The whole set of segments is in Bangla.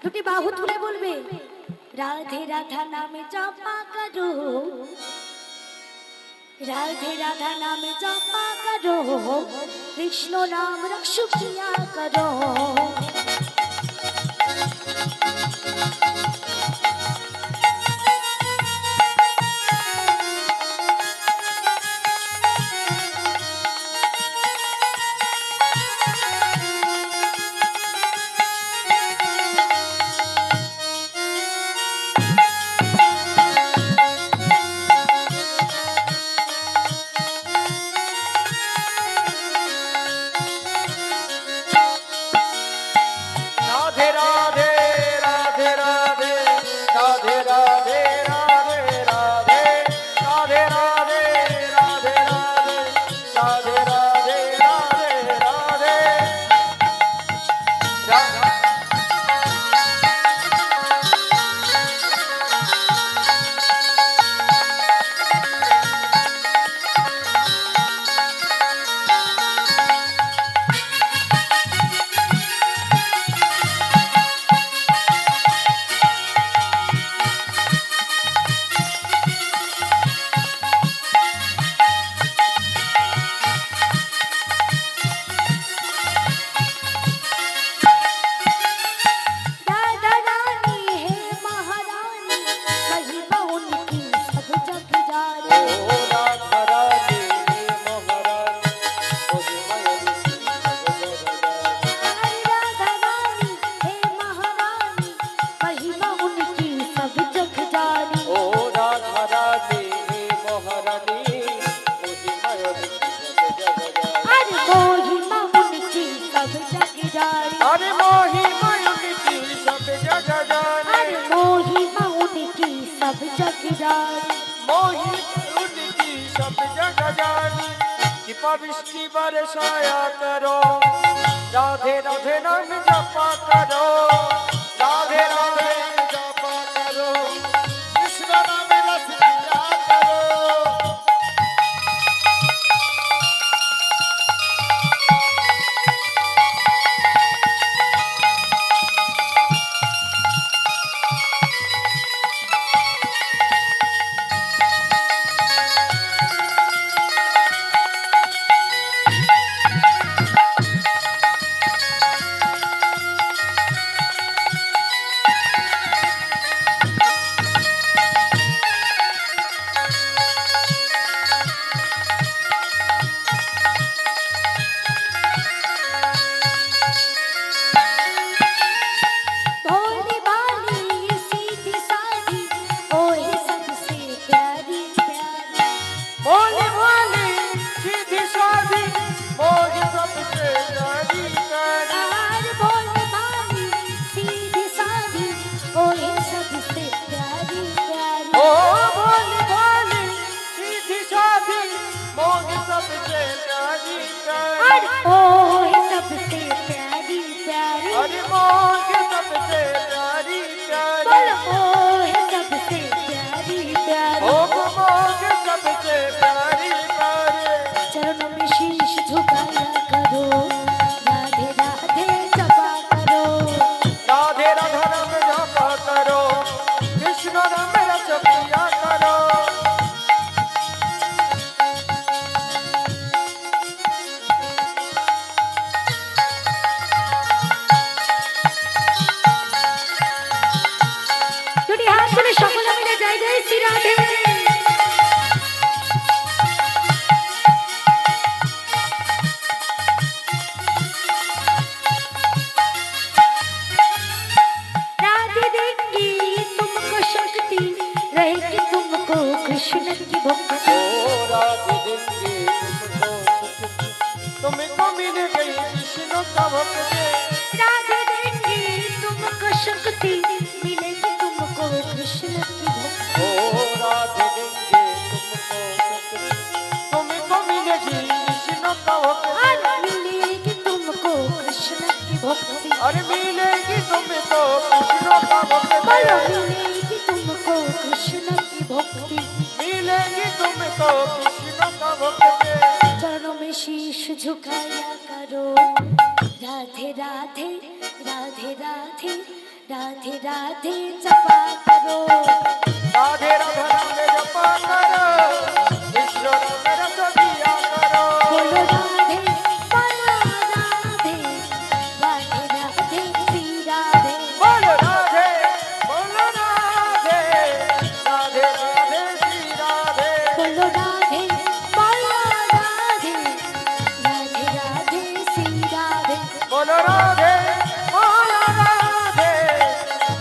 দুটি বাহু তুলে বলবে রাধে রাধা নামে জপা করো, राधे राधा नाम जपा करो, कृष्ण नाम रक्षु किया करो। बृष्टि बरसाया करो, राधे राधे नाम जपा करो, राधे राधे जपा करो, कृष्ण नाम रस पिया करो। अरे मिलेगी तुमको कृष्ण का भक्ति, मिलेगी तुमको कृष्ण की भक्ति, मिलेगी तुमको कृष्ण का भक्ति। चरणों में शीश झुकाया करो, राधे राधे राधे राधे राधे राधे जपा करो राधे राधा नाम जपा करो कृष्ण नाम रस पिया करो बोलो राधे बोलो राधे राधे राधे श्री राधे बोलो राधे राधे राधे श्री राधे बोलो राधे बोलो राधे राधे राधे श्री राधे बोलो राधे राधे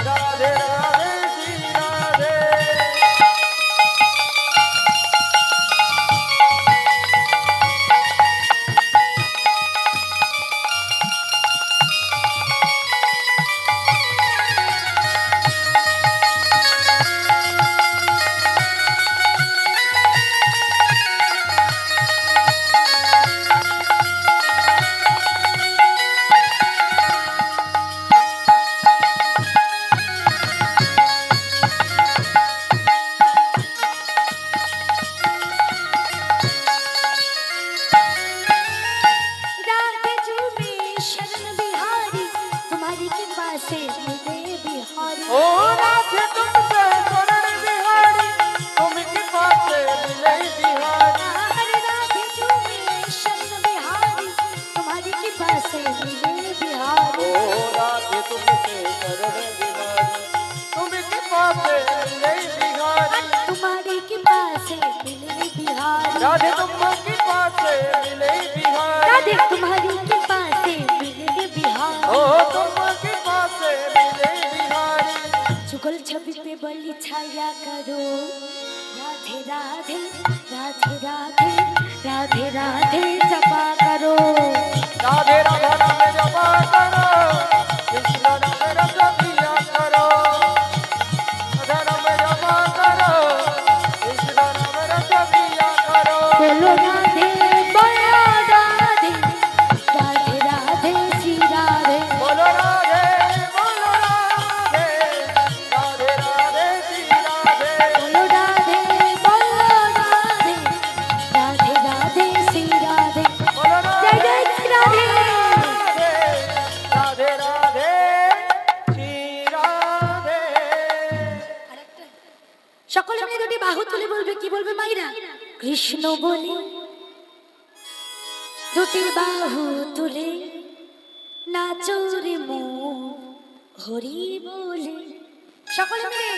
राधे राधे श्री राधे राधे झूमे शरण बिहारी तुम्हारी कृपा से मिले बिहारी ओ राधे तुमसे शरण बिहारी तुम कृपा से मिले बिहारी हरे राधे झूमे शरण बिहारी तुम्हारी कृपा से मिले बिहारी ओ राधे तुमसे शरण बिहारी तुम कृपा से मिले बिहारी तुम्हारी कृपा से मिले बिहारी राधे तुम कृपा से मिले बिहारी राधे तुम्हारी कृपा से मिले बिहारी ओ तुम कृपा से मिले बिहारी जुगल छवि पे बलि छाया करो राधे राधे राधे राधे राधे राधे जपा करो राधे राधा नाम जपा करो कृष्ण नाम रस पिया करो राधा नाम जपा करो कृष्ण नाम रस पिया करो बोलो राधे बोलो राधे राधे राधे श्री राधे बोलो राधे राधे राधे राधे श्री राधे बोलो राधे बोलो राधे राधे राधे श्री राधे बोलो जय जय श्री राधे राधे राधे श्री राधे সকলে মিলে দুটি বাহু তুলে বলবে কি বলবে মাইরা কৃষ্ণ বলে দুটি বাহু তুলে নাচো রে মন হরি বলে সকলে মিলে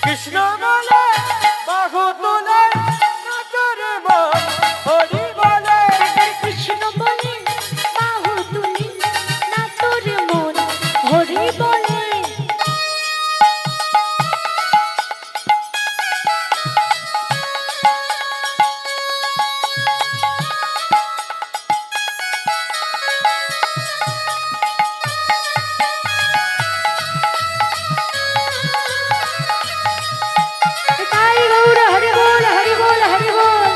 কৃষ্ণ বলে বাহু তুলে নাচর মন হরি বলে কৃষ্ণ বলে বাহু তুলে নাচো রে মন হরি বলে তাই গৌর হরি বল হরি বল হরি বল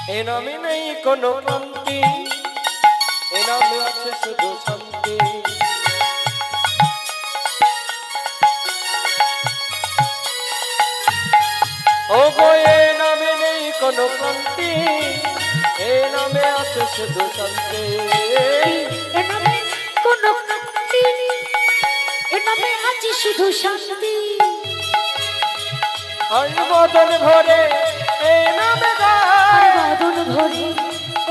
এ নামে নেই কোনো ক্লান্তি এ নামে আছে শুধু শান্তি ও গো এ নামে নেই কোনো ক্লান্তি এ নামে আছে শুধু শান্তি এ নামে কোনো ক্লান্তি এ নামে আছে শুধু শান্তি আর বদন ভরে এ নামে আর গায় বদন ভরে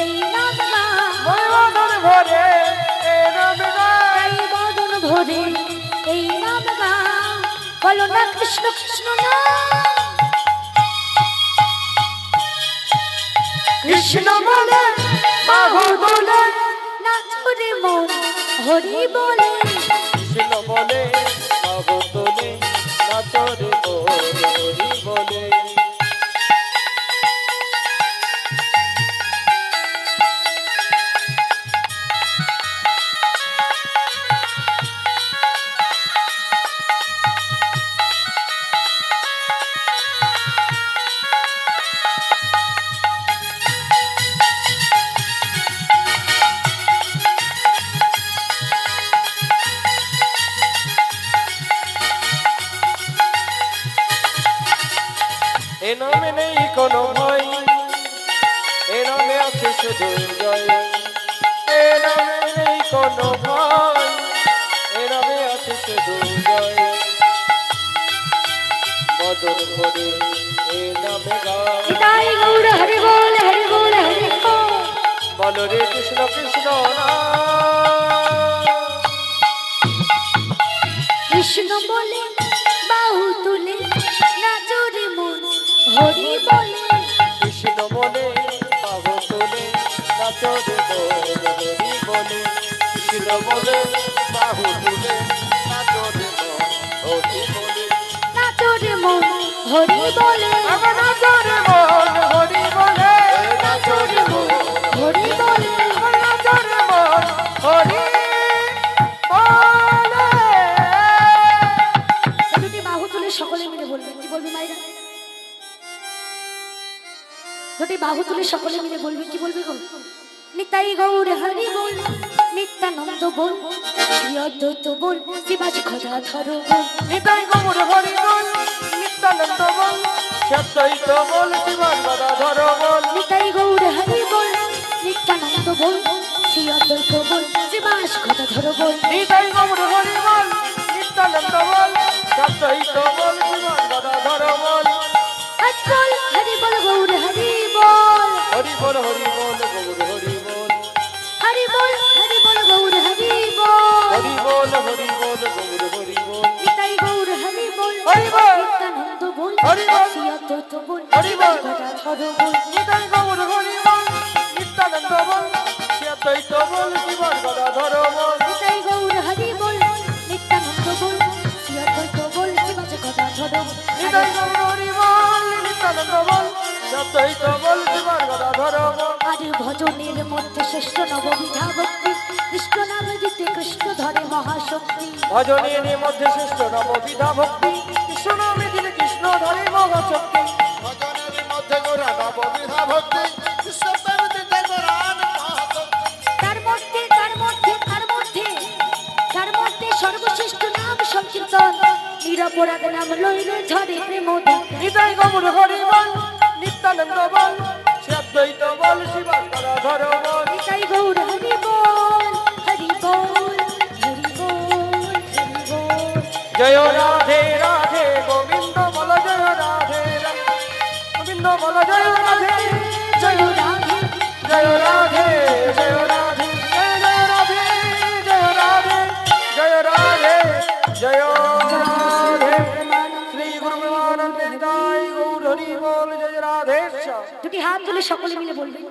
এই নাম গায়। বদন ভরে বলো না কৃষ্ণ কৃষ্ণ না কৃষ্ণ বলে বাহু বলে নাচরে মন হরি বলে কৃষ্ণ বলে বাহু তোলে নাচরে হরি বলে এ নামে নেই কোনো ভয় এ নামে আছে শুধু জয় এ নামে নেই কোনো ভয় এ নামে আছে শুধু জয় বদন ভরে এ নামে গায় নিতাই গৌর হরি বল হরি বল হরি বল বলো রে কৃষ্ণ কৃষ্ণ না কৃষ্ণ বলে বাহু তুলে নাচরে মন হরি বলে কৃষ্ণ বলে বাহু তোলে নাচরে হরি বলে কৃষ্ণ বলে বাহু তুলে নাচরে হরি বলে নাচরে মন হরি বলে আমার নাচরে মন হরি বলে নাচরে মন হরি বলে আমার নাচরে মন হরি বলে দুটি বাহু তুলে সকলে মিলে বলবেন কি বলবে মাইরা দুটি বাহু তুলে সকলে মিলে বলবে কি বলবে গো নিতাই গৌর হরি বল নিত্যানন্দ বল শ্রী অদ্বৈত বল শিবাজ খোদা ধরো বল নিতাই গৌর হরি বল নিত্যানন্দ বল সত্যইত বল জীবন গদা ধর বল নিতাই গৌর হরি বল নিত্যানন্দ বল শ্রী অদ্বৈত বল শিবাজ খোদা ধরো বল নিতাই গৌর হরি বল নিত্যানন্দ বল সত্যইত বল জীবন গদা ধর বল আজ বল হরি বল গৌর হরি বল হরি বল হরি বল গৌর হরি বল হরি বল হরি বল গৌর হরি বল হরি বল হরি বল গৌর হরি বল নিতাই গৌর হরি বল হরি বল নিত্যানন্দ বল হরি বল শ্রী অদ্বৈত বল হরি বল খোদা ধরো বল নিতাই গৌর হরি বল নিত্যানন্দ বল সত্যইত বল জীবন গদা ধর বল নিতাই গৌর হরি বল নিত্যানন্দ বল শ্রী অদ্বৈত বল শিবাজ খোদা ধরো নিতাই গৌর হরি বল নিত্যানন্দ বল সত্যইত বল জীবন গদা ধর বল আর ভজনের মধ্যে শ্রেষ্ঠ নববিধা ভক্তি কৃষ্ণ নামে দিতে কৃষ্ণ ধরে মহাশক্তি ভজনের মধ্যে শ্রেষ্ঠ নববিধা ভক্তি কৃষ্ণ নামে দিলে কৃষ্ণ ধরে মহাশক্তি ভজনের মধ্যে গোরা নববিধা ভক্তি ঈশ্বর দিতে গোরান তার মধ্যে তার মধ্যে তার মধ্যে তার মধ্যে সর্বশ্রেষ্ঠ নাম সংকীর্তন নিরপরাধ নাম লইলে ঝরে প্রেম নিতাই গৌর হরি বল নিত্যানন্দ বল সদ্বৈত বল শিবান গদা ধর বল নিতাই গৌর হরি বল হরি বল হরি বল হরি বল জয় রাধে রাধে গোবিন্দ বল জয় রাধে রাধে গোবিন্দ বল জয় রাধে জয় রাধে জয় রাধে জয় রাধে জয় জয় রাধে জয় রাধে জয় রাধে জয় রাধে শ্রী গুরু প্রেমানন্দ নিতাই গৌর হরি বল জয় রাধে দুটি হাত তুলে সকলে মিলে বলবেন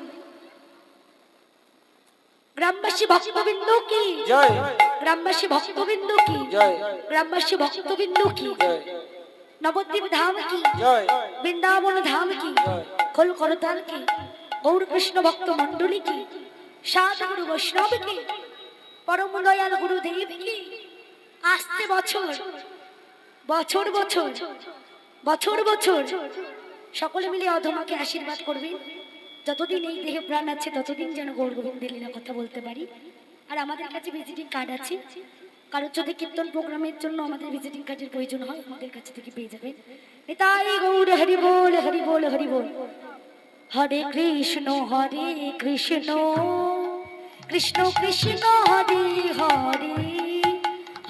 গ্রামবাসী ভক্তবৃন্দ কি জয় গ্রামবাসী ভক্তবৃন্দ কি জয় গ্রামবাসী ভক্তবৃন্দ কি জয় নবদ্বীপ ধাম কি জয় বৃন্দাবন ধাম কি খোল করতাল কি গৌর কৃষ্ণ ভক্ত মন্ডলী কি সাত গুরু বৈষ্ণব কি পরম দয়াল গুরুদেব কি আসছে বছর বছর বছর বছর বছর সকলে মিলে অধমাকে আশীর্বাদ করবেন যতদিন এই দেহে প্রাণ আছে ততদিন যেন গৌর গোবিন্দের লীলা কথা বলতে পারি। আর আমাদের কাছে ভিজিটিং কার্ড আছে, কারোর যদি কীর্তন প্রোগ্রামের জন্য আমাদের ভিজিটিং কার্ডের প্রয়োজন হয় আমাদের কাছে থেকে পেয়ে যাবেন। নিতাই গৌর হরি বল হরি বল হরি বল। হরে কৃষ্ণ কৃষ্ণ কৃষ্ণ হরে হরে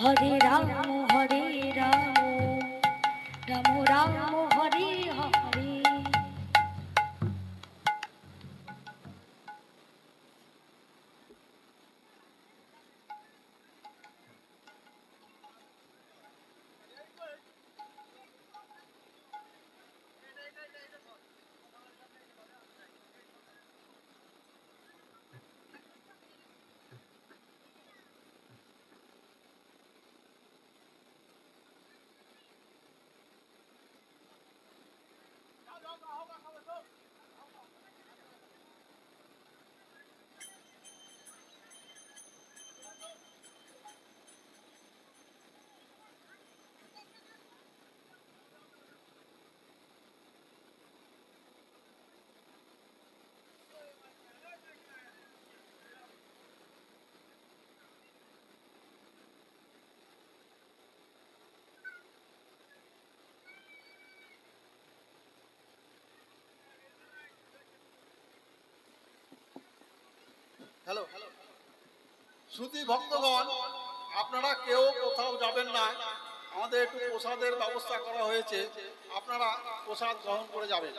হরে রাম রাম রাম হরে হরে। হ্যালো শ্রুতি ভক্তগণ, আপনারা কেউ কোথাও যাবেন না, আমাদের একটু প্রসাদের ব্যবস্থা করা হয়েছে, আপনারা প্রসাদ গ্রহণ করে যাবেন।